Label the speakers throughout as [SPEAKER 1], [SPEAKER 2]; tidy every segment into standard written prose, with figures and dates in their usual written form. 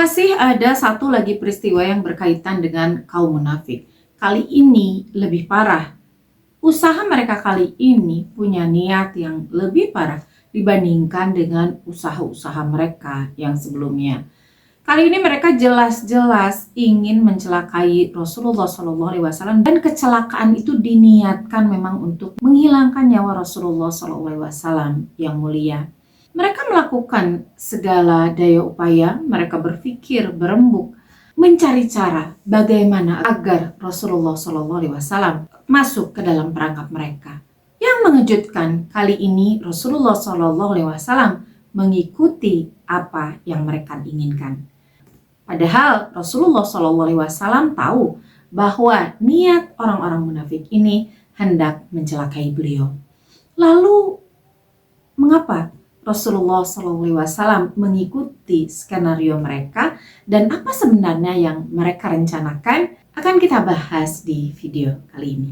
[SPEAKER 1] Masih ada satu lagi peristiwa yang berkaitan dengan kaum munafik. Kali ini lebih parah. Usaha mereka kali ini punya niat yang lebih parah dibandingkan dengan usaha-usaha mereka yang sebelumnya. Kali ini mereka jelas-jelas ingin mencelakai Rasulullah SAW, dan kecelakaan itu diniatkan memang untuk menghilangkan nyawa Rasulullah SAW yang mulia. Mereka melakukan segala daya upaya, mereka berpikir, berembuk, mencari cara bagaimana agar Rasulullah SAW masuk ke dalam perangkap mereka. Yang mengejutkan, kali ini Rasulullah SAW mengikuti apa yang mereka inginkan. Padahal Rasulullah SAW tahu bahwa niat orang-orang munafik ini hendak mencelakai beliau. Lalu, mengapa Rasulullah SAW mengikuti skenario mereka dan apa sebenarnya yang mereka rencanakan? Akan kita bahas di video kali ini.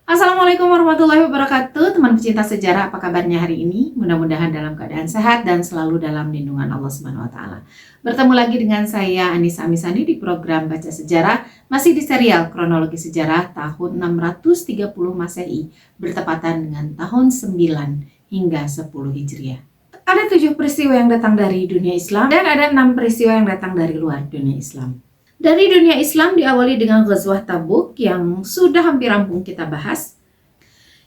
[SPEAKER 1] Assalamualaikum warahmatullahi wabarakatuh. Teman pecinta sejarah, apa kabarnya hari ini? Mudah-mudahan dalam keadaan sehat dan selalu dalam lindungan Allah Subhanahu wa taala. Bertemu lagi dengan saya Anissa Amisani di program Baca Sejarah, masih di serial kronologi sejarah tahun 630 Masehi bertepatan dengan tahun 9 hingga 10 Hijriah. Ada 7 peristiwa yang datang dari dunia Islam dan ada 6 peristiwa yang datang dari luar dunia Islam. Dari dunia Islam diawali dengan Ghazwah Tabuk yang sudah hampir rampung kita bahas.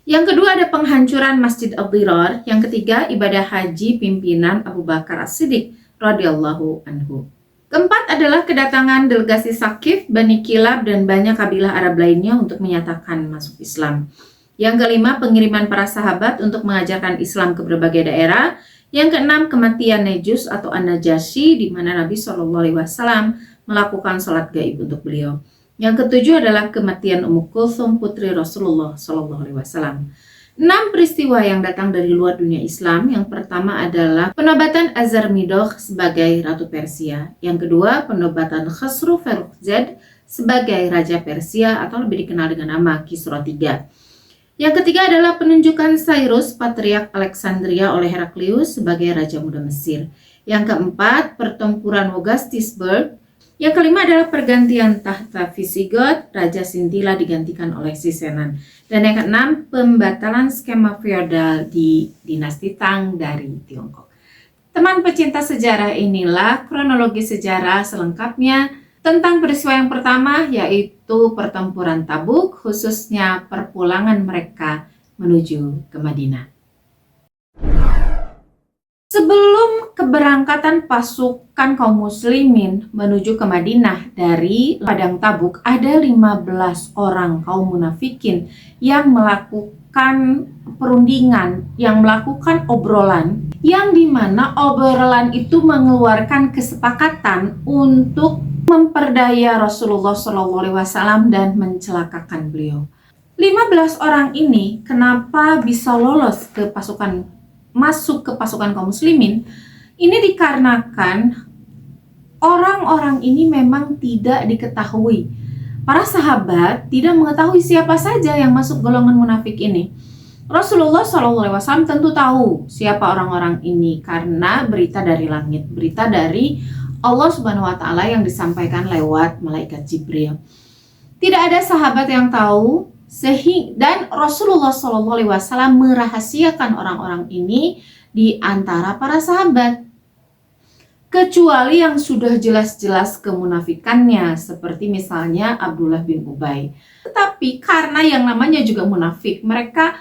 [SPEAKER 1] Yang kedua ada penghancuran Masjid Ad-Dirar. Yang ketiga ibadah haji pimpinan Abu Bakar As-Siddiq radhiyallahu anhu. Keempat adalah kedatangan delegasi Saqif, Bani Kilab dan banyak kabilah Arab lainnya untuk menyatakan masuk Islam. Yang kelima pengiriman para sahabat untuk mengajarkan Islam ke berbagai daerah. Yang keenam kematian Nejus atau An-Najasyi di mana Nabi SAW melakukan sholat gaib untuk beliau. Yang ketujuh adalah kematian Ummu Kulthum putri Rasulullah SAW. 6 peristiwa yang datang dari luar dunia Islam. Yang pertama adalah penobatan Azarmidokh sebagai Ratu Persia. Yang kedua penobatan Khosrow Farrukzad sebagai Raja Persia atau lebih dikenal dengan nama Kisra III. Yang ketiga adalah penunjukan Cyrus Patriark Alexandria oleh Heraklius sebagai Raja Muda Mesir. Yang keempat pertempuran Wogastisburg. Yang kelima adalah pergantian tahta Visigoth, Raja Sintila digantikan oleh Sisenan. Dan yang keenam, pembatalan skema feodal di dinasti Tang dari Tiongkok. Teman pecinta sejarah, inilah kronologi sejarah selengkapnya tentang peristiwa yang pertama, yaitu pertempuran Tabuk, khususnya perpulangan mereka menuju ke Madinah. Sebelum keberangkatan pasukan kaum muslimin menuju ke Madinah dari Padang Tabuk, ada 15 orang kaum munafikin yang melakukan perundingan, yang melakukan obrolan, yang dimana obrolan itu mengeluarkan kesepakatan untuk memperdaya Rasulullah SAW dan mencelakakan beliau. 15 orang ini kenapa bisa lolos ke masuk ke pasukan kaum muslimin? Ini dikarenakan orang-orang ini memang tidak diketahui. Para sahabat tidak mengetahui siapa saja yang masuk golongan munafik ini. Rasulullah SAW tentu tahu siapa orang-orang ini karena berita dari langit, berita dari Allah Subhanahu wa taala yang disampaikan lewat malaikat Jibril. Tidak ada sahabat yang tahu, dan Rasulullah SAW merahasiakan orang-orang ini di antara para sahabat, kecuali yang sudah jelas-jelas kemunafikannya, seperti misalnya Abdullah bin Ubay. Tetapi karena yang namanya juga munafik, mereka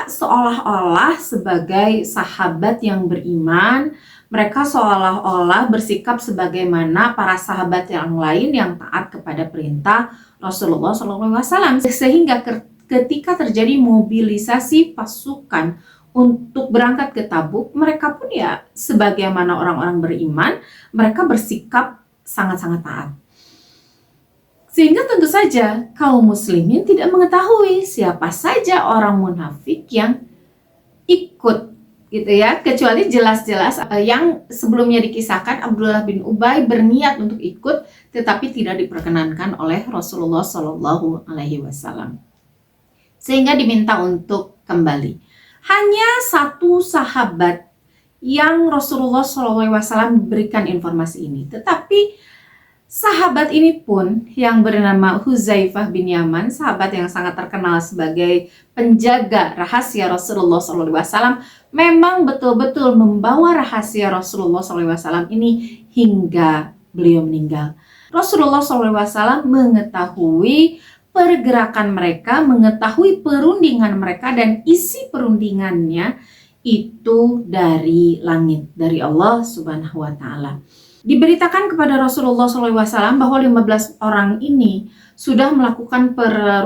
[SPEAKER 1] seolah-olah sebagai sahabat yang beriman, mereka seolah-olah bersikap sebagaimana para sahabat yang lain yang taat kepada perintah Rasulullah SAW. Sehingga ketika terjadi mobilisasi pasukan untuk berangkat ke Tabuk, mereka pun ya sebagaimana orang-orang beriman, mereka bersikap sangat-sangat taat. Sehingga tentu saja kaum muslimin tidak mengetahui siapa saja orang munafik yang ikut gitu ya, kecuali jelas-jelas yang sebelumnya dikisahkan Abdullah bin Ubay berniat untuk ikut tetapi tidak diperkenankan oleh Rasulullah Shallallahu Alaihi Wasallam sehingga diminta untuk kembali. Hanya satu sahabat yang Rasulullah Shallallahu Alaihi Wasallam berikan informasi ini, tetapi sahabat ini pun yang bernama Huzaifah bin Yaman, sahabat yang sangat terkenal sebagai penjaga rahasia Rasulullah SAW, memang betul-betul membawa rahasia Rasulullah SAW ini hingga beliau meninggal. Rasulullah SAW mengetahui pergerakan mereka, mengetahui perundingan mereka, dan isi perundingannya itu dari langit, dari Allah Subhanahu wa Ta'ala. Diberitakan kepada Rasulullah SAW bahwa 15 orang ini sudah melakukan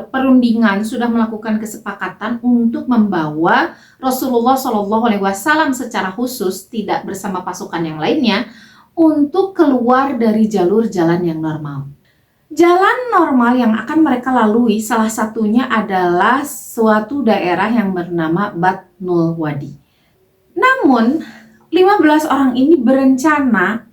[SPEAKER 1] perundingan, sudah melakukan kesepakatan untuk membawa Rasulullah SAW secara khusus, tidak bersama pasukan yang lainnya, untuk keluar dari jalur jalan yang normal. Jalan normal yang akan mereka lalui salah satunya adalah suatu daerah yang bernama Batnul Wadi. Namun 15 orang ini berencana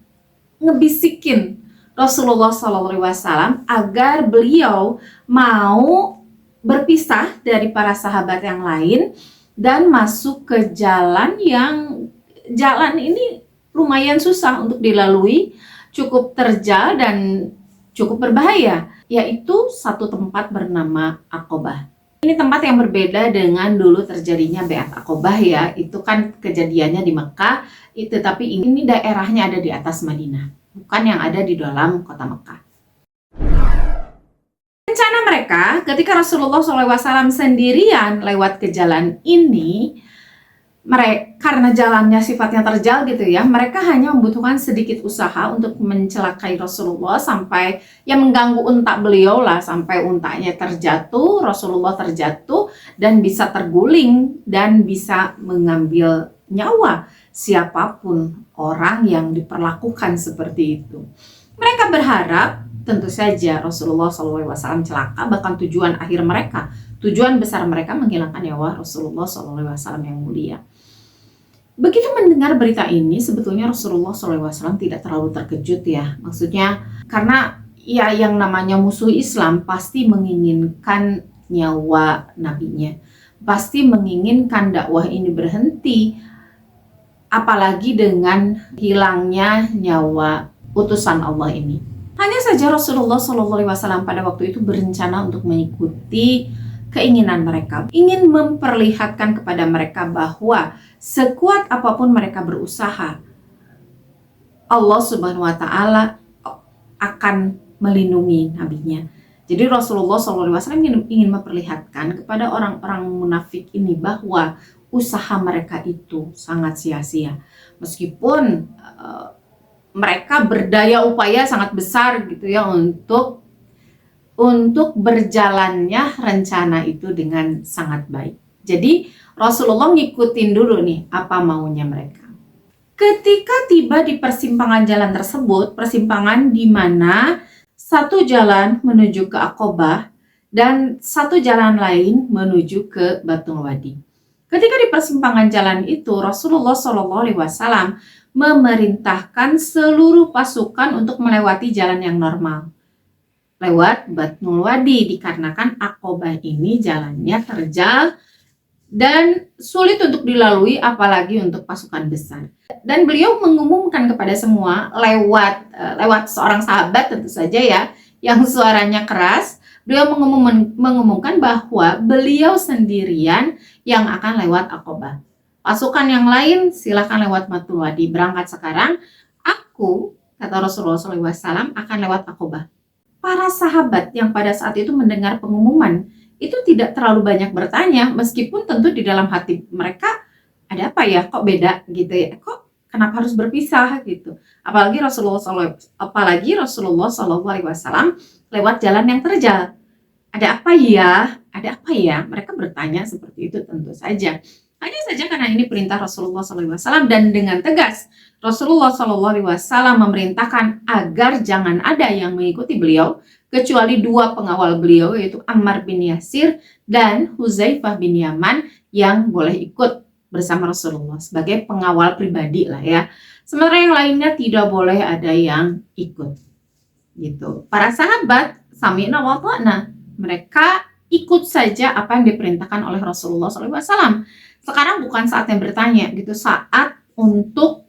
[SPEAKER 1] ngebisikin Rasulullah SAW agar beliau mau berpisah dari para sahabat yang lain dan masuk ke jalan ini lumayan susah untuk dilalui, cukup terjal dan cukup berbahaya, yaitu satu tempat bernama Aqobah. Ini tempat yang berbeda dengan dulu terjadinya Baiat Aqobah ya, itu kan kejadiannya di Mekah, tapi ini daerahnya ada di atas Madinah, bukan yang ada di dalam kota Mekah. Rencana mereka ketika Rasulullah SAW sendirian lewat ke jalan ini, karena jalannya sifatnya terjal gitu ya, mereka hanya membutuhkan sedikit usaha untuk mencelakai Rasulullah sampai yang mengganggu unta beliau lah, sampai untanya terjatuh, Rasulullah terjatuh dan bisa terguling dan bisa mengambil nyawa siapapun orang yang diperlakukan seperti itu. Mereka berharap tentu saja Rasulullah SAW celaka, bahkan tujuan akhir mereka, tujuan besar mereka menghilangkan nyawa Rasulullah SAW yang mulia. Begitu mendengar berita ini, sebetulnya Rasulullah SAW tidak terlalu terkejut ya. Maksudnya karena ya yang namanya musuh Islam pasti menginginkan nyawa nabinya, pasti menginginkan dakwah ini berhenti, apalagi dengan hilangnya nyawa utusan Allah ini. Hanya saja Rasulullah SAW pada waktu itu berencana untuk mengikuti keinginan mereka, ingin memperlihatkan kepada mereka bahwa sekuat apapun mereka berusaha, Allah Subhanahu wa Ta'ala akan melindungi nabinya. Jadi Rasulullah SAW ingin memperlihatkan kepada orang-orang munafik ini bahwa usaha mereka itu sangat sia-sia, meskipun mereka berdaya upaya sangat besar gitu ya untuk berjalannya rencana itu dengan sangat baik. Jadi Rasulullah ngikutin dulu nih apa maunya mereka. Ketika tiba di persimpangan jalan tersebut, persimpangan di mana satu jalan menuju ke Aqobah dan satu jalan lain menuju ke Batnul Wadi. Ketika di persimpangan jalan itu, Rasulullah SAW memerintahkan seluruh pasukan untuk melewati jalan yang normal, lewat Batnul Wadi, dikarenakan Aqobah ini jalannya terjal dan sulit untuk dilalui apalagi untuk pasukan besar. Dan beliau mengumumkan kepada semua lewat seorang sahabat tentu saja ya, yang suaranya keras. Beliau mengumumkan bahwa beliau sendirian yang akan lewat Aqobah. Pasukan yang lain silakan lewat Batnul Wadi, berangkat sekarang. Aku, kata Rasulullah SAW, akan lewat Aqobah. Para sahabat yang pada saat itu mendengar pengumuman itu tidak terlalu banyak bertanya, meskipun tentu di dalam hati mereka ada apa ya, kok beda gitu ya, kok kenapa harus berpisah gitu. Apalagi Rasulullah SAW lewat jalan yang terjal. Ada apa ya? Ada apa ya? Mereka bertanya seperti itu tentu saja. Hanya saja karena ini perintah Rasulullah SAW dan dengan tegas Rasulullah SAW memerintahkan agar jangan ada yang mengikuti beliau kecuali dua pengawal beliau, yaitu Ammar bin Yasir dan Huzaifah bin Yaman, yang boleh ikut bersama Rasulullah sebagai pengawal pribadi lah ya. Sementara yang lainnya tidak boleh ada yang ikut. Gitu. Para sahabat sami'na wa ta'na, mereka ikut saja apa yang diperintahkan oleh Rasulullah SAW. Sekarang bukan saatnya bertanya gitu, saat untuk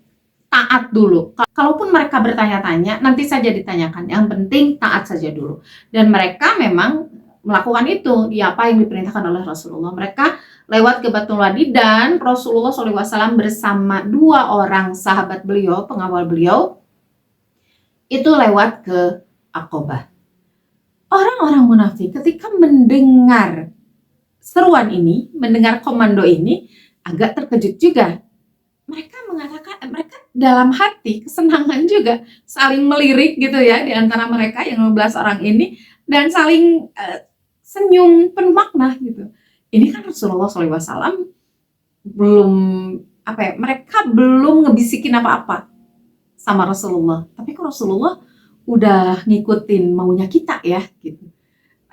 [SPEAKER 1] taat dulu. Kalaupun mereka bertanya-tanya, nanti saja ditanyakan. Yang penting taat saja dulu. Dan mereka memang melakukan itu, di apa yang diperintahkan oleh Rasulullah. Mereka lewat ke Batul Wadi dan Rasulullah SAW bersama 2 orang sahabat beliau, pengawal beliau, itu lewat ke Aqabah. Orang-orang munafik ketika mendengar seruan ini, mendengar komando ini, agak terkejut juga. Mereka mengatakan, mereka dalam hati kesenangan juga, saling melirik gitu ya di antara mereka yang 15 orang ini, dan saling senyum penuh makna gitu. Ini kan Rasulullah SAW belum mereka belum ngebisikin apa-apa sama Rasulullah, tapi kok Rasulullah udah ngikutin maunya kita ya gitu.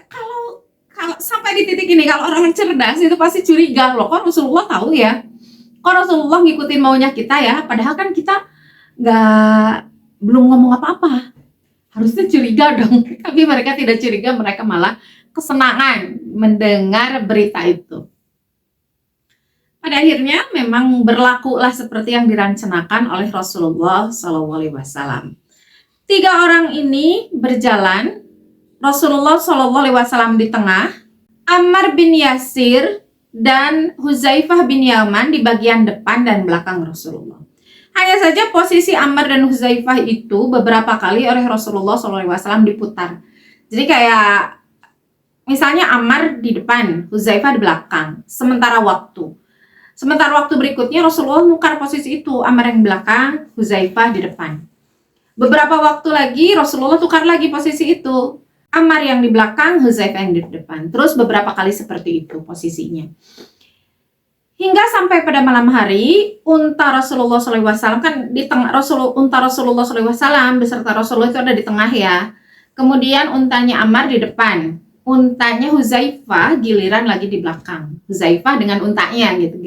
[SPEAKER 1] Kalau sampai di titik ini, kalau orang cerdas itu pasti curiga, loh kok Rasulullah tahu ya, kok Rasulullah ngikutin maunya kita ya, padahal kan kita belum ngomong apa-apa. Harusnya curiga dong, tapi mereka tidak curiga, mereka malah kesenangan mendengar berita itu. Pada akhirnya memang berlakulah seperti yang direncanakan oleh Rasulullah SAW. 3 orang ini berjalan, Rasulullah SAW di tengah, Ammar bin Yasir dan Huzaifah bin Yaman di bagian depan dan belakang Rasulullah. Hanya saja posisi Ammar dan Huzaifah itu beberapa kali oleh Rasulullah SAW diputar. Jadi kayak misalnya Ammar di depan, Huzaifah di belakang, sementara waktu berikutnya Rasulullah nukar posisi itu, Ammar yang di belakang, Huzaifah di depan. Beberapa waktu lagi Rasulullah tukar lagi posisi itu, Ammar yang di belakang, Huzaifah yang di depan. Terus beberapa kali seperti itu posisinya. Hingga sampai pada malam hari, unta Rasulullah SAW kan di tengah, unta Rasulullah SAW beserta Rasulullah itu ada di tengah ya. Kemudian untanya Ammar di depan. Untanya Huzaifah giliran lagi di belakang. Huzaifah dengan untanya gitu,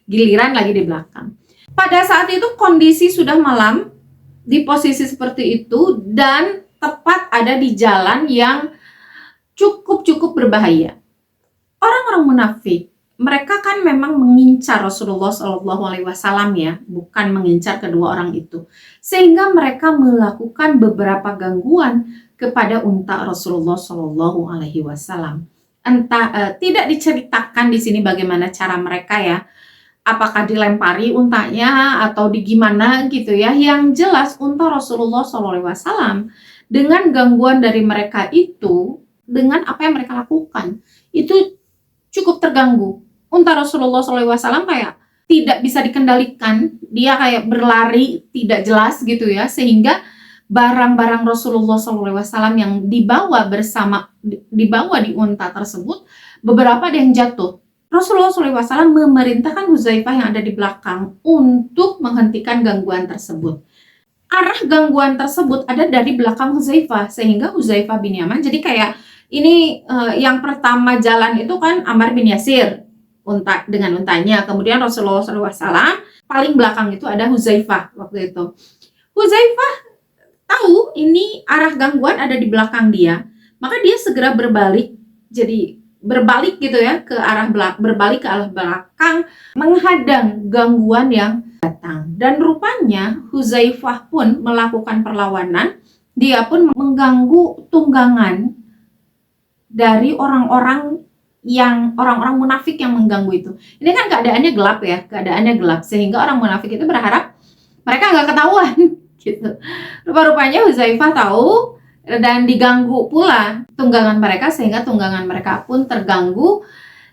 [SPEAKER 1] giliran lagi di belakang. Pada saat itu kondisi sudah malam di posisi seperti itu dan tepat ada di jalan yang cukup berbahaya. Orang-orang munafik, mereka kan memang mengincar Rasulullah SAW ya, bukan mengincar kedua orang itu. Sehingga mereka melakukan beberapa gangguan kepada unta Rasulullah SAW. Entah tidak diceritakan di sini bagaimana cara mereka ya, apakah dilempari untanya atau digimana gitu ya. Yang jelas unta Rasulullah SAW dengan gangguan dari mereka itu, dengan apa yang mereka lakukan itu cukup terganggu. Unta Rasulullah SAW kayak tidak bisa dikendalikan, dia kayak berlari tidak jelas gitu ya, sehingga barang-barang Rasulullah SAW yang dibawa di unta tersebut, beberapa ada yang jatuh. Rasulullah SAW memerintahkan Huzaifah yang ada di belakang untuk menghentikan gangguan tersebut. Arah gangguan tersebut ada dari belakang Huzaifah, sehingga Huzaifah bin Yaman, jadi kayak ini yang pertama jalan itu kan Ammar bin Yasir dengan untanya, kemudian Rasulullah SAW paling belakang itu ada Huzaifah waktu itu. Huzaifah tahu ini arah gangguan ada di belakang dia, maka dia segera berbalik gitu ya ke arah belakang, menghadang gangguan yang datang. Dan rupanya Huzaifah pun melakukan perlawanan, dia pun mengganggu tunggangan dari orang-orang munafik yang mengganggu itu. Ini kan keadaannya gelap, sehingga orang munafik itu berharap mereka nggak ketahuan gitu. Rupa-rupanya Huzaifah tahu dan diganggu pula tunggangan mereka, sehingga tunggangan mereka pun terganggu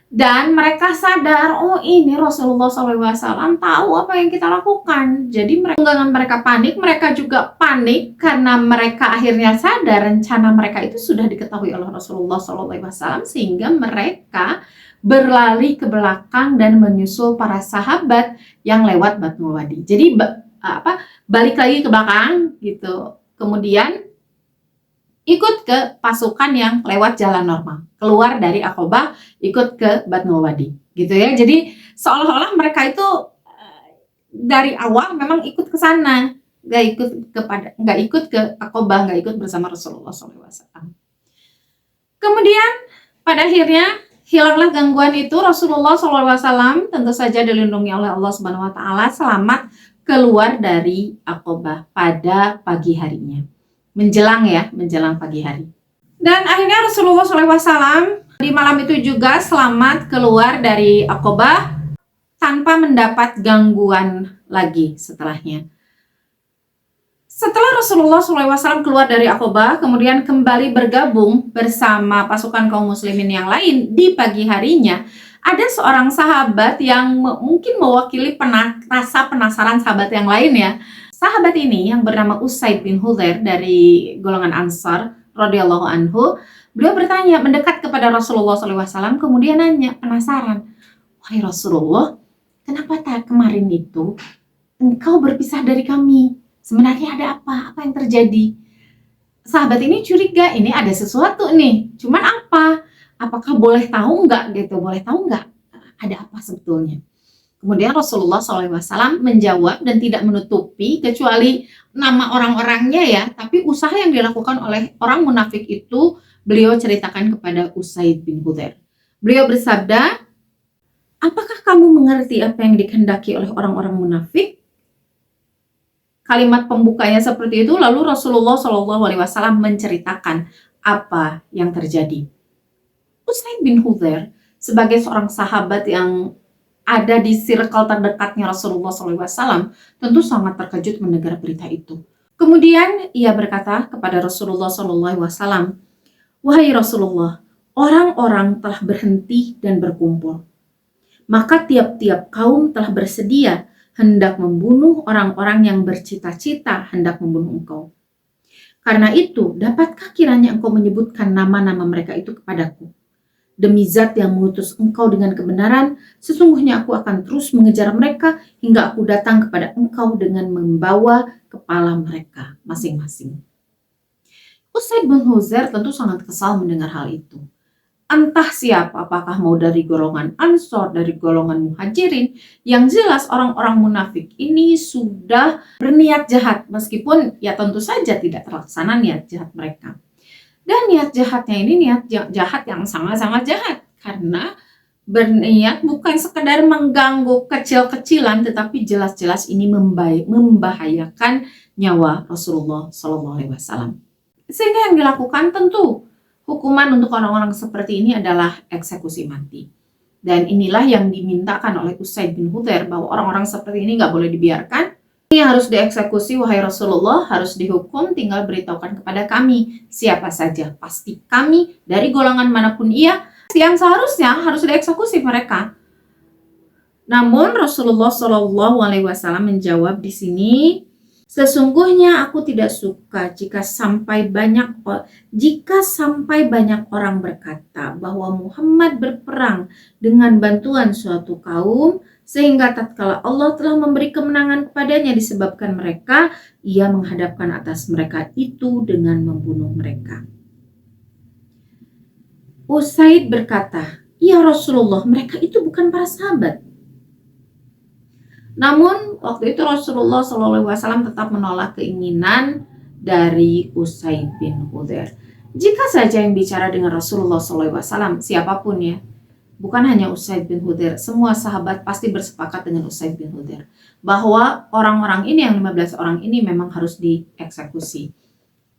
[SPEAKER 1] dan mereka sadar, oh ini Rasulullah SAW tahu apa yang kita lakukan. Jadi tunggangan mereka panik, mereka juga panik karena mereka akhirnya sadar rencana mereka itu sudah diketahui oleh Rasulullah SAW, sehingga mereka berlari ke belakang dan menyusul para sahabat yang lewat Batnul Wadi. Jadi balik lagi ke belakang gitu, kemudian ikut ke pasukan yang lewat jalan normal, keluar dari Aqabah, ikut ke Batnul Wadi gitu ya. Jadi seolah-olah mereka itu dari awal memang ikut ke sana, nggak ikut ke Aqabah, nggak ikut bersama Rasulullah SAW. Kemudian pada akhirnya hilanglah gangguan itu. Rasulullah SAW tentu saja dilindungi oleh Allah Subhanahu Wa Taala, selamat keluar dari Aqabah pada pagi harinya, menjelang pagi hari. Dan akhirnya Rasulullah SAW di malam itu juga selamat keluar dari Aqabah tanpa mendapat gangguan lagi setelahnya. Setelah Rasulullah SAW keluar dari Aqabah, kemudian kembali bergabung bersama pasukan kaum muslimin yang lain di pagi harinya, ada seorang sahabat yang mungkin mewakili rasa penasaran sahabat yang lain ya. Sahabat ini yang bernama Usaid bin Hudzair dari golongan Ansar radhiyallahu anhu, beliau bertanya, mendekat kepada Rasulullah SAW, kemudian nanya, penasaran, wahai Rasulullah, kenapa kemarin itu engkau berpisah dari kami? Sebenarnya ada apa? Apa yang terjadi? Sahabat ini curiga, ini ada sesuatu nih. Cuman apa? Apakah boleh tahu nggak gitu? Boleh tahu nggak? Ada apa sebetulnya? Kemudian Rasulullah SAW menjawab dan tidak menutupi kecuali nama orang-orangnya ya, tapi usaha yang dilakukan oleh orang munafik itu beliau ceritakan kepada Usaid bin Hudzair. Beliau bersabda, apakah kamu mengerti apa yang dikehendaki oleh orang-orang munafik? Kalimat pembukanya seperti itu, lalu Rasulullah SAW menceritakan apa yang terjadi. Usaid bin Hudzair sebagai seorang sahabat yang ada di circle terdekatnya Rasulullah SAW tentu sangat terkejut mendengar berita itu. Kemudian ia berkata kepada Rasulullah SAW, wahai Rasulullah, orang-orang telah berhenti dan berkumpul. Maka tiap-tiap kaum telah bersedia hendak membunuh orang-orang yang bercita-cita hendak membunuh engkau. Karena itu, dapatkah kiranya engkau menyebutkan nama-nama mereka itu kepadaku? Demi zat yang mengutus engkau dengan kebenaran, sesungguhnya aku akan terus mengejar mereka hingga aku datang kepada engkau dengan membawa kepala mereka masing-masing. Usaid bin Hudzair tentu sangat kesal mendengar hal itu. Entah siapa, apakah mau dari golongan Ansor, dari golongan Muhajirin, yang jelas orang-orang munafik ini sudah berniat jahat, meskipun ya tentu saja tidak terlaksana niat jahat mereka. Dan niat jahatnya ini niat jahat yang sangat-sangat jahat, karena berniat bukan sekedar mengganggu kecil-kecilan, tetapi jelas-jelas ini membahayakan nyawa Rasulullah SAW. Sehingga yang dilakukan tentu hukuman untuk orang-orang seperti ini adalah eksekusi mati. Dan inilah yang dimintakan oleh Usaid bin Hudzair, bahwa orang-orang seperti ini nggak boleh dibiarkan. Ini harus dieksekusi, wahai Rasulullah, harus dihukum, tinggal beritahukan kepada kami siapa saja. Pasti kami dari golongan manapun ia yang seharusnya harus dieksekusi mereka. Namun Rasulullah SAW menjawab di sini, sesungguhnya aku tidak suka jika sampai banyak orang berkata bahwa Muhammad berperang dengan bantuan suatu kaum, sehingga tatkala Allah telah memberi kemenangan kepadanya disebabkan mereka, ia menghadapkan atas mereka itu dengan membunuh mereka. Usaid berkata, ya Rasulullah, mereka itu bukan para sahabat. Namun waktu itu Rasulullah SAW tetap menolak keinginan dari Usaid bin Hudzair. Jika saja yang bicara dengan Rasulullah SAW, siapapun ya, bukan hanya Usaid bin Hudzair, semua sahabat pasti bersepakat dengan Usaid bin Hudzair bahwa orang-orang ini, yang 15 orang ini memang harus dieksekusi.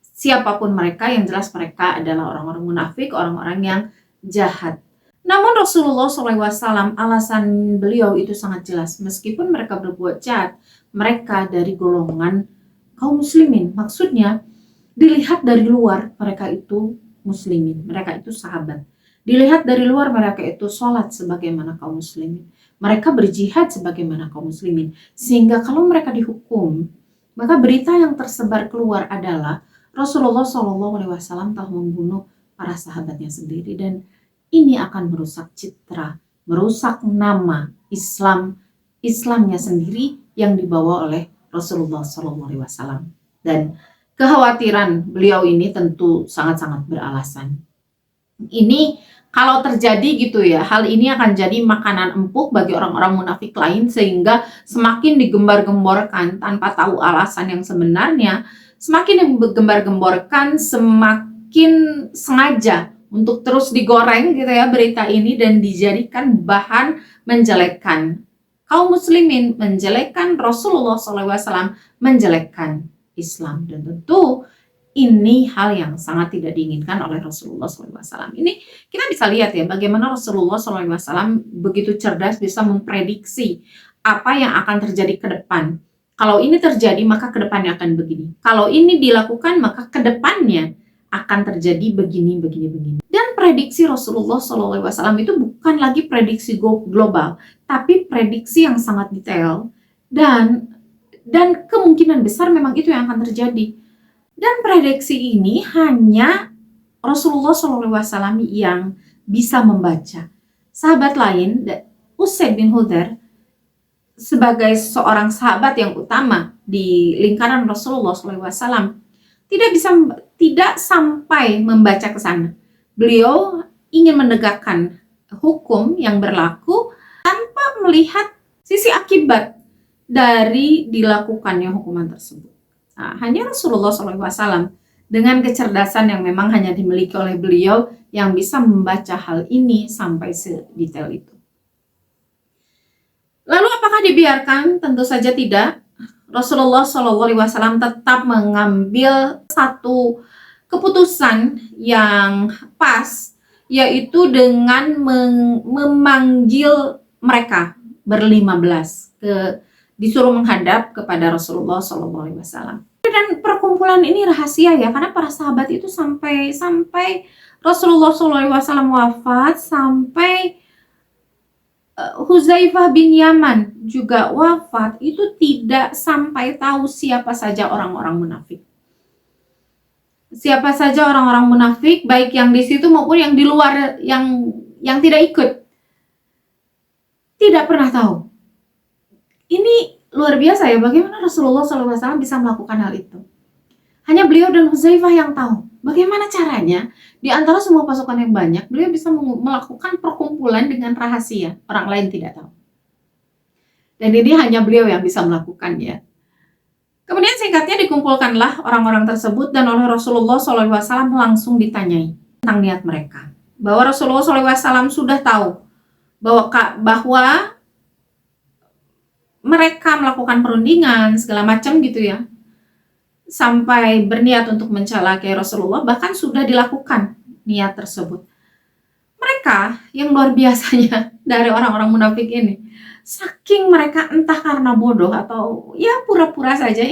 [SPEAKER 1] Siapapun mereka, yang jelas mereka adalah orang-orang munafik, orang-orang yang jahat. Namun Rasulullah SAW, alasan beliau itu sangat jelas. Meskipun mereka berbuat jahat, mereka dari golongan kaum muslimin. Maksudnya, dilihat dari luar mereka itu muslimin, mereka itu sahabat. Dilihat dari luar mereka itu sholat sebagaimana kaum muslimin. Mereka berjihad sebagaimana kaum muslimin. Sehingga kalau mereka dihukum, maka berita yang tersebar keluar adalah Rasulullah SAW telah membunuh para sahabatnya sendiri. Dan ini akan merusak citra, merusak nama Islamnya sendiri yang dibawa oleh Rasulullah SAW. Dan kekhawatiran beliau ini tentu sangat-sangat beralasan. Ini Kalau terjadi gitu ya, hal ini akan jadi makanan empuk bagi orang-orang munafik lain sehingga semakin digembar-gemborkan tanpa tahu alasan yang sebenarnya, semakin digembar-gemborkan semakin sengaja untuk terus digoreng gitu ya berita ini dan dijadikan bahan menjelekkan kaum muslimin, menjelekkan Rasulullah SAW, menjelekkan Islam. Dan tentu ini hal yang sangat tidak diinginkan oleh Rasulullah SAW. Ini kita bisa lihat ya bagaimana Rasulullah SAW begitu cerdas bisa memprediksi apa yang akan terjadi ke depan. Kalau ini terjadi maka ke depannya akan begini. Kalau ini dilakukan maka ke depannya akan terjadi begini, begini, begini. Dan prediksi Rasulullah SAW itu bukan lagi prediksi global, tapi prediksi yang sangat detail dan kemungkinan besar memang itu yang akan terjadi. Dan prediksi ini hanya Rasulullah SAW yang bisa membaca. Sahabat lain, Usaid bin Hudzair, sebagai seorang sahabat yang utama di lingkaran Rasulullah SAW, tidak sampai membaca ke sana. Beliau ingin menegakkan hukum yang berlaku tanpa melihat sisi akibat dari dilakukannya hukuman tersebut. Nah, hanya Rasulullah SAW dengan kecerdasan yang memang hanya dimiliki oleh beliau yang bisa membaca hal ini sampai sedetail itu. Lalu apakah dibiarkan? Tentu saja tidak. Rasulullah SAW tetap mengambil satu keputusan yang pas, yaitu dengan memanggil mereka ber-15 disuruh menghadap kepada Rasulullah SAW. Dan perkumpulan ini rahasia ya, karena para sahabat itu sampai Rasulullah SAW wafat, sampai Hudzaifah bin Yaman juga wafat, itu tidak sampai tahu siapa saja orang-orang munafik. Siapa saja orang-orang munafik, baik yang di situ maupun yang di luar, yang tidak ikut. Tidak pernah tahu. Ini luar biasa ya, bagaimana Rasulullah SAW bisa melakukan hal itu. Hanya beliau dan Hudzaifah yang tahu. Bagaimana caranya di antara semua pasukan yang banyak, beliau bisa melakukan perkumpulan dengan rahasia. Orang lain tidak tahu. Dan ini hanya beliau yang bisa melakukannya. Kemudian singkatnya dikumpulkanlah orang-orang tersebut dan oleh Rasulullah SAW langsung ditanyai tentang niat mereka. Bahwa Rasulullah SAW sudah tahu bahwa mereka melakukan perundingan segala macam gitu ya, sampai berniat untuk mencelakai Rasulullah, bahkan sudah dilakukan niat tersebut. Mereka yang luar biasanya dari orang-orang munafik ini, saking mereka entah karena bodoh atau ya pura-pura saja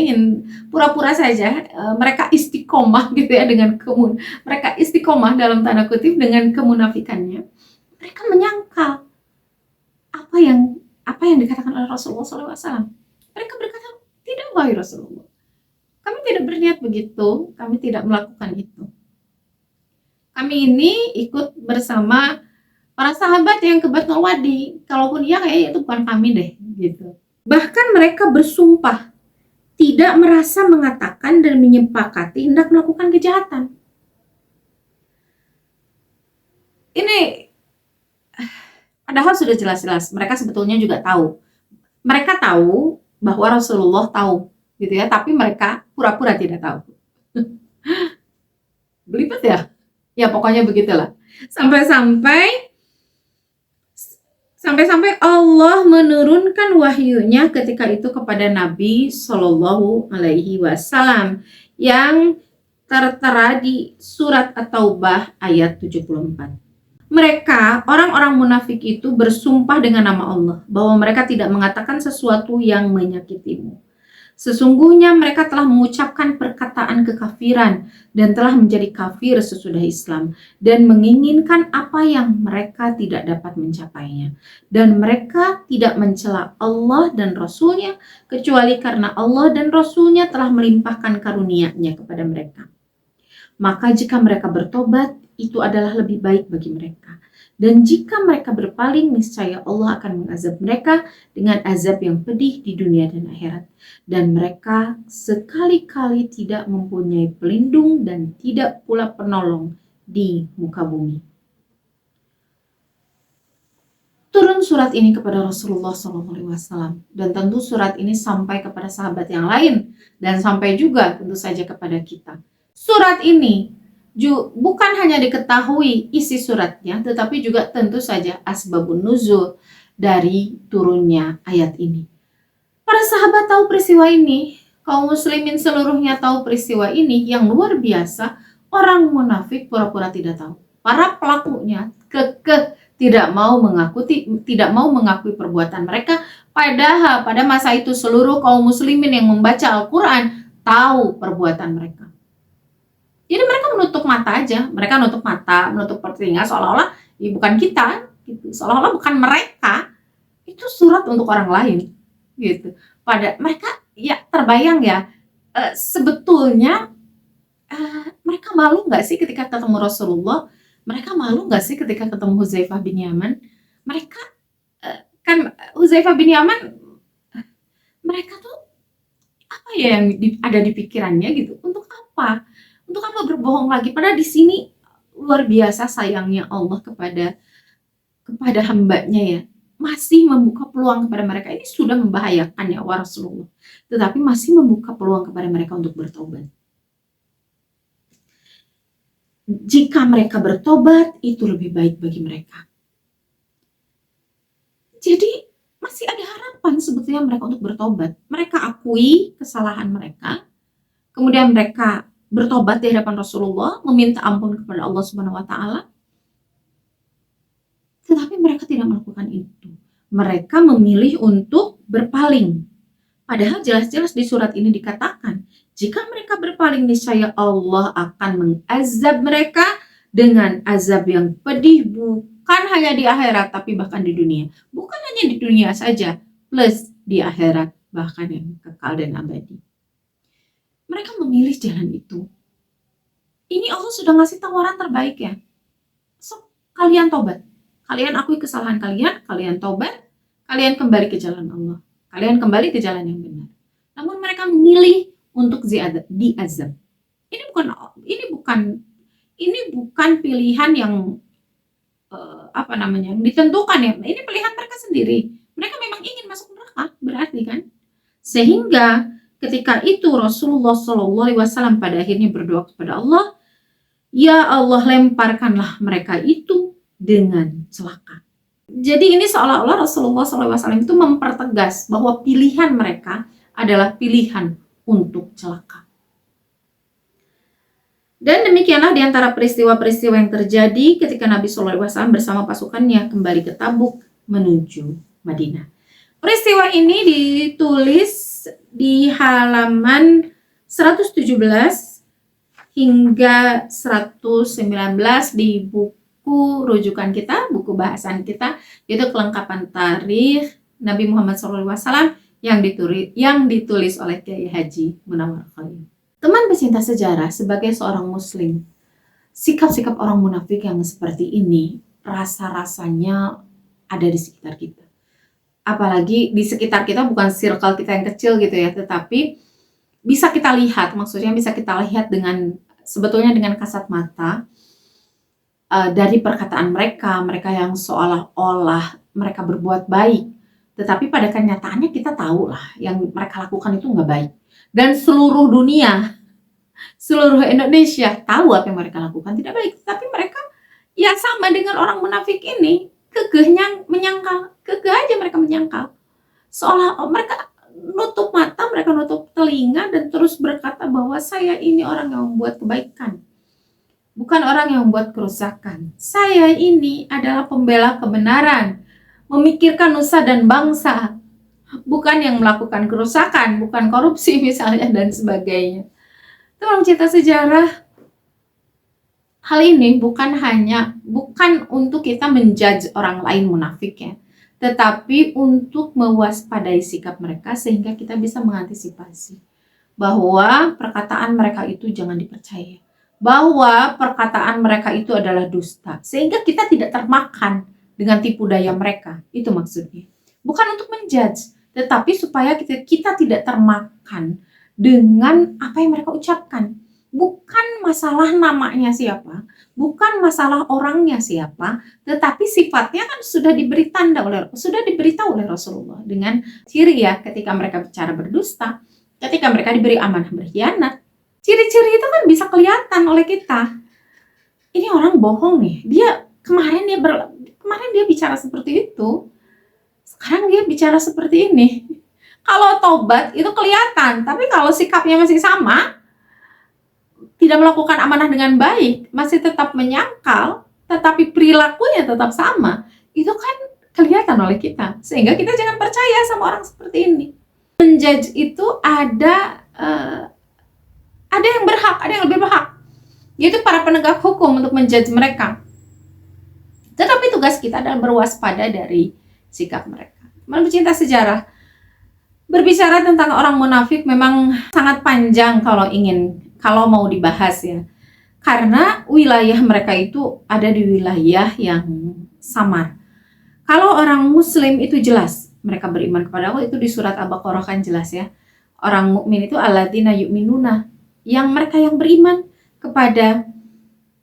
[SPEAKER 1] mereka istiqomah gitu ya dengan mereka istiqomah dalam tanda kutip dengan kemunafikannya. Mereka menyangkal apa yang dikatakan oleh Rasulullah SAW. Mereka berkata, tidak wahai Rasulullah, kami tidak berniat begitu, kami tidak melakukan itu. Kami ini ikut bersama para sahabat yang ke Batnul Wadi. Kalaupun iya, kayaknya itu bukan kami deh, gitu. Bahkan mereka bersumpah tidak merasa mengatakan dan menyepakati hendak melakukan kejahatan. Ini padahal sudah jelas-jelas mereka sebetulnya juga tahu. Mereka tahu bahwa Rasulullah tahu, gitu ya, tapi mereka pura-pura tidak tahu. Belibet ya? Ya pokoknya begitulah. Sampai-sampai Allah menurunkan wahyunya ketika itu kepada Nabi Shallallahu Alaihi Wasallam yang tertera di surat At-Taubah ayat 74. Mereka, orang-orang munafik itu bersumpah dengan nama Allah bahwa mereka tidak mengatakan sesuatu yang menyakitimu. Sesungguhnya mereka telah mengucapkan perkataan kekafiran dan telah menjadi kafir sesudah Islam dan menginginkan apa yang mereka tidak dapat mencapainya. Dan mereka tidak mencela Allah dan Rasul-Nya kecuali karena Allah dan Rasul-Nya telah melimpahkan karunia-Nya kepada mereka. Maka jika mereka bertobat, itu adalah lebih baik bagi mereka. Dan jika mereka berpaling, niscaya Allah akan mengazab mereka dengan azab yang pedih di dunia dan akhirat. Dan mereka sekali-kali tidak mempunyai pelindung dan tidak pula penolong di muka bumi. turun surat ini kepada Rasulullah SAW, dan tentu surat ini sampai kepada sahabat yang lain dan sampai juga tentu saja kepada kita. Surat ini bukan hanya diketahui isi suratnya, tetapi juga tentu saja asbabun nuzul dari turunnya ayat ini. Para sahabat tahu peristiwa ini, kaum muslimin seluruhnya tahu peristiwa ini yang luar biasa. Orang munafik pura-pura tidak tahu. Para pelakunya kekeh tidak mau mengakui perbuatan mereka, padahal pada masa itu seluruh kaum muslimin yang membaca Al-Quran tahu perbuatan mereka. Jadi mereka menutup mata aja, mereka menutup mata, menutup telinga, seolah-olah bukan kita, gitu. Seolah-olah bukan mereka, itu surat untuk orang lain, gitu. Pada mereka ya terbayang ya, sebetulnya mereka malu nggak sih ketika ketemu Rasulullah? Mereka malu nggak sih ketika ketemu Hudzaifah bin Yaman? Mereka kan Hudzaifah bin Yaman, mereka tuh apa ya yang ada di pikirannya gitu? Untuk apa? Untuk apa berbohong lagi? Padahal di sini luar biasa sayangnya Allah kepada hambanya ya, masih membuka peluang kepada mereka. Ini sudah membahayakan ya Rasulullah, tetapi masih membuka peluang kepada mereka untuk bertobat. Jika mereka bertobat, itu lebih baik bagi mereka. Jadi masih ada harapan sebetulnya mereka untuk bertobat. Mereka akui kesalahan mereka, kemudian mereka bertobat di hadapan Rasulullah, meminta ampun kepada Allah Subhanahu wa Ta'ala. Tetapi mereka tidak melakukan itu. Mereka memilih untuk berpaling. Padahal jelas-jelas di surat ini dikatakan, jika mereka berpaling, niscaya Allah akan mengazab mereka dengan azab yang pedih, bukan hanya di akhirat, tapi bahkan di dunia. Bukan hanya di dunia saja, plus di akhirat, bahkan yang kekal dan abadi. Mereka memilih jalan itu. Ini Allah sudah ngasih tawaran terbaik ya. So, kalian tobat. Kalian akui kesalahan kalian, kalian tobat, kalian kembali ke jalan Allah. Kalian kembali ke jalan yang benar. Namun mereka memilih untuk diazab. Ini bukan pilihan yang yang ditentukan ya. Ini pilihan mereka sendiri. Mereka memang ingin masuk neraka, berarti kan. Sehingga ketika itu Rasulullah SAW pada akhirnya berdoa kepada Allah, ya Allah, lemparkanlah mereka itu dengan celaka. Jadi ini seolah-olah Rasulullah SAW itu mempertegas bahwa pilihan mereka adalah pilihan untuk celaka. Dan demikianlah diantara peristiwa-peristiwa yang terjadi ketika Nabi SAW bersama pasukannya kembali ke Tabuk menuju Madinah. Peristiwa ini ditulis di halaman 117 hingga 119 di buku rujukan kita, buku bahasan kita, yaitu kelengkapan tarikh Nabi Muhammad SAW yang ditulis oleh Kiai Haji Munawwar Khalil. Teman pecinta sejarah, sebagai seorang muslim, sikap-sikap orang munafik yang seperti ini rasa-rasanya ada di sekitar kita. Apalagi di sekitar kita, bukan circle kita yang kecil gitu ya, tetapi bisa kita lihat, maksudnya bisa kita lihat sebetulnya dengan kasat mata. Dari perkataan mereka yang seolah-olah mereka berbuat baik, tetapi pada kenyataannya kita tahu lah yang mereka lakukan itu nggak baik. Dan seluruh dunia, seluruh Indonesia tahu apa yang mereka lakukan tidak baik. Tapi mereka ya sama dengan orang munafik ini, kekeh aja mereka menyangkal. Seolah mereka nutup mata, mereka nutup telinga dan terus berkata bahwa saya ini orang yang membuat kebaikan, bukan orang yang membuat kerusakan. Saya ini adalah pembela kebenaran, memikirkan nusa dan bangsa, bukan yang melakukan kerusakan, bukan korupsi misalnya dan sebagainya. Teman cerita sejarah, hal ini bukan untuk kita menjudge orang lain munafik ya, tetapi untuk mewaspadai sikap mereka sehingga kita bisa mengantisipasi bahwa perkataan mereka itu jangan dipercaya, bahwa perkataan mereka itu adalah dusta, sehingga kita tidak termakan dengan tipu daya mereka. Itu maksudnya. Bukan untuk menjudge, tetapi supaya kita tidak termakan dengan apa yang mereka ucapkan. Bukan masalah namanya siapa, bukan masalah orangnya siapa, tetapi sifatnya kan sudah diberitahu oleh Rasulullah dengan ciri ya, ketika mereka bicara berdusta, ketika mereka diberi amanah berkhianat. Ciri-ciri itu kan bisa kelihatan oleh kita. Ini orang bohong nih. Kemarin dia bicara seperti itu. Sekarang dia bicara seperti ini. Kalau tobat itu kelihatan, tapi kalau sikapnya masih sama, tidak melakukan amanah dengan baik, masih tetap menyangkal, tetapi perilakunya tetap sama, itu kan kelihatan oleh kita. Sehingga kita jangan percaya sama orang seperti ini. Menjudge itu ada yang berhak, ada yang lebih berhak, yaitu para penegak hukum untuk menjudge mereka. Tetapi tugas kita adalah berwaspada dari sikap mereka. Pecinta sejarah, berbicara tentang orang munafik memang sangat panjang kalau mau dibahas ya. Karena wilayah mereka itu ada di wilayah yang samar. Kalau orang muslim itu jelas, mereka beriman kepada Allah, itu di surat Al-Baqarah kan jelas ya. Orang mukmin itu alladzina yu'minuna, yang mereka yang beriman kepada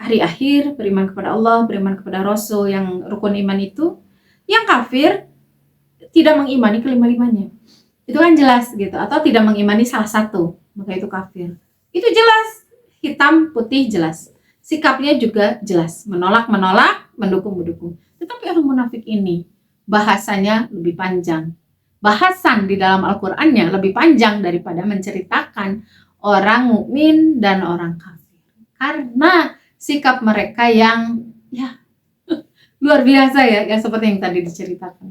[SPEAKER 1] hari akhir, beriman kepada Allah, beriman kepada Rasul, yang rukun iman itu. Yang kafir tidak mengimani kelima-limanya. Itu kan jelas gitu, atau tidak mengimani salah satu, maka itu kafir. Itu jelas, hitam putih jelas. Sikapnya juga jelas, menolak, mendukung. Tetapi orang munafik ini bahasanya lebih panjang. Bahasan di dalam Al-Qur'annya lebih panjang daripada menceritakan orang mukmin dan orang kafir. Karena sikap mereka yang luar biasa ya, yang seperti yang tadi diceritakan.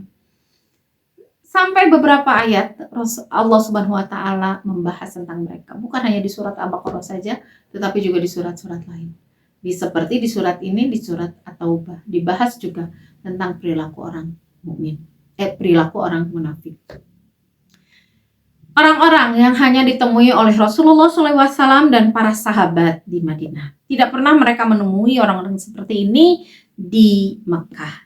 [SPEAKER 1] Sampai beberapa ayat Allah Subhanahu wa taala membahas tentang mereka, bukan hanya di surat Al-Baqarah saja, tetapi juga di surat-surat lain. Seperti di surat ini, di surat At-Taubah dibahas juga tentang perilaku orang mukmin, perilaku orang munafik. Orang-orang yang hanya ditemui oleh Rasulullah SAW dan para sahabat di Madinah. Tidak pernah mereka menemui orang-orang seperti ini di Mekah.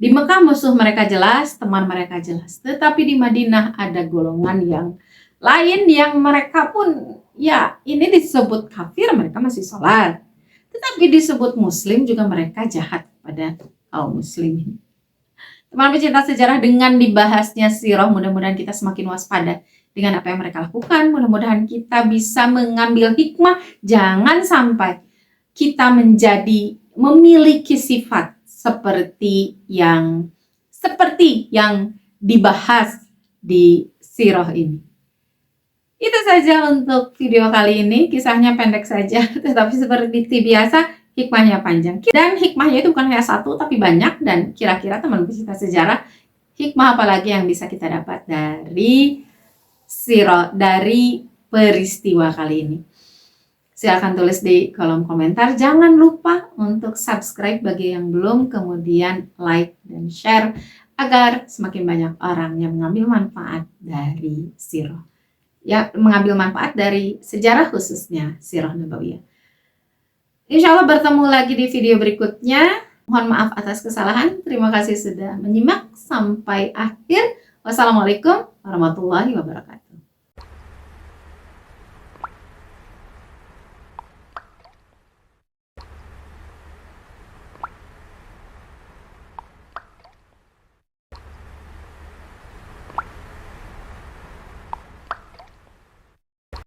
[SPEAKER 1] Di Mekah musuh mereka jelas, teman mereka jelas. Tetapi di Madinah ada golongan yang lain yang mereka pun, ya ini disebut kafir, mereka masih sholat. Tetapi disebut muslim juga mereka jahat pada kaum muslimin. Teman pecinta sejarah, dengan dibahasnya sirah, mudah-mudahan kita semakin waspada dengan apa yang mereka lakukan. Mudah-mudahan kita bisa mengambil hikmah. Jangan sampai kita memiliki sifat seperti yang dibahas di sirah ini. Itu saja untuk video kali ini. Kisahnya pendek saja, tetapi seperti biasa hikmahnya panjang. Dan hikmahnya itu bukan hanya satu, tapi banyak. Dan kira-kira teman pecinta sejarah, hikmah apa lagi yang bisa kita dapat dari sirah, dari peristiwa kali ini? Silahkan tulis di kolom komentar. Jangan lupa untuk subscribe bagi yang belum, kemudian like dan share agar semakin banyak orang yang mengambil manfaat dari sirah. Ya, mengambil manfaat dari sejarah, khususnya sirah Nabawiyah. Insya Allah bertemu lagi di video berikutnya. Mohon maaf atas kesalahan. Terima kasih sudah menyimak sampai akhir. Wassalamualaikum warahmatullahi wabarakatuh.